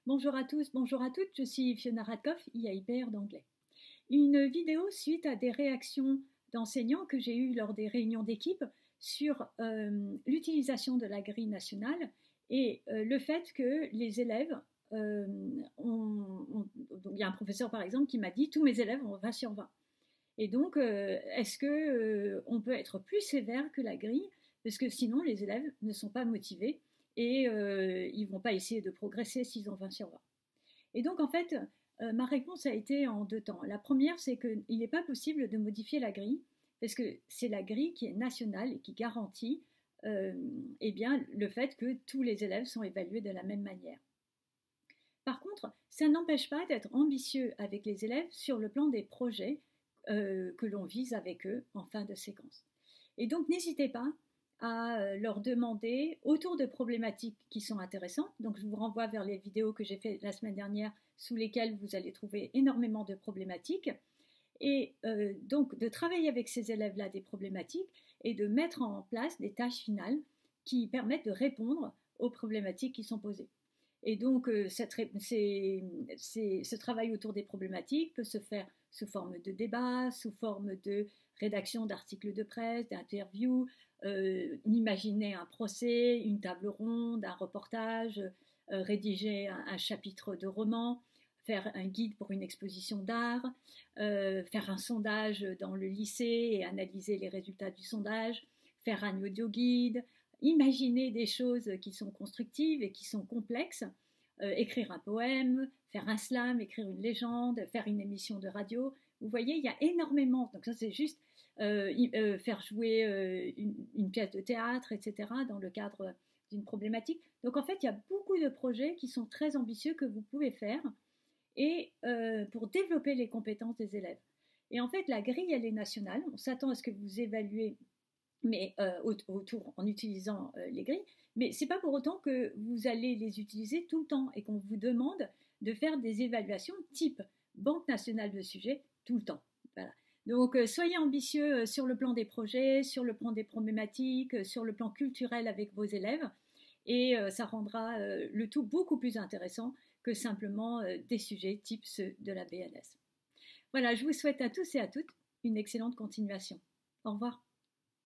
Bonjour à tous, bonjour à toutes, je suis Fiona Radkoff, IAIPR d'anglais. Une vidéo suite à des réactions d'enseignants que j'ai eues lors des réunions d'équipe sur l'utilisation de la grille nationale et le fait que les élèves, donc il y a un professeur par exemple qui m'a dit tous mes élèves ont 20 sur 20. Et donc, est-ce qu'on peut être plus sévère que la grille? Parce que sinon, les élèves ne sont pas motivés et ils ne vont pas essayer de progresser s'ils ont 20 sur 20. Et donc, en fait, ma réponse a été en deux temps. La première, c'est qu'il n'est pas possible de modifier la grille, parce que c'est la grille qui est nationale et qui garantit eh bien, le fait que tous les élèves sont évalués de la même manière. Par contre, ça n'empêche pas d'être ambitieux avec les élèves sur le plan des projets que l'on vise avec eux en fin de séquence. Et donc, n'hésitez pas à leur demander autour de problématiques qui sont intéressantes. Donc, je vous renvoie vers les vidéos que j'ai faites la semaine dernière sous lesquelles vous allez trouver énormément de problématiques. Et donc, de travailler avec ces élèves-là des problématiques et de mettre en place des tâches finales qui permettent de répondre aux problématiques qui sont posées. Et donc, ce travail autour des problématiques peut se faire sous forme de débat, sous forme de rédaction d'articles de presse, d'interviews, imaginer un procès, une table ronde, un reportage, rédiger un chapitre de roman, faire un guide pour une exposition d'art, faire un sondage dans le lycée et analyser les résultats du sondage, faire un audio guide, imaginer des choses qui sont constructives et qui sont complexes, écrire un poème, faire un slam, écrire une légende, faire une émission de radio. Vous voyez, il y a énormément. Donc ça, c'est juste faire jouer une pièce de théâtre, etc., dans le cadre d'une problématique. Donc en fait, il y a beaucoup de projets qui sont très ambitieux que vous pouvez faire et pour développer les compétences des élèves. Et en fait, la grille, elle est nationale. On s'attend à ce que vous évaluez mais autour en utilisant les grilles, mais c'est pas pour autant que vous allez les utiliser tout le temps et qu'on vous demande de faire des évaluations type Banque nationale de sujets tout le temps. Voilà. Donc soyez ambitieux sur le plan des projets, sur le plan des problématiques, sur le plan culturel avec vos élèves et ça rendra le tout beaucoup plus intéressant que simplement des sujets type ceux de la BNS. Voilà, je vous souhaite à tous et à toutes une excellente continuation. Au revoir.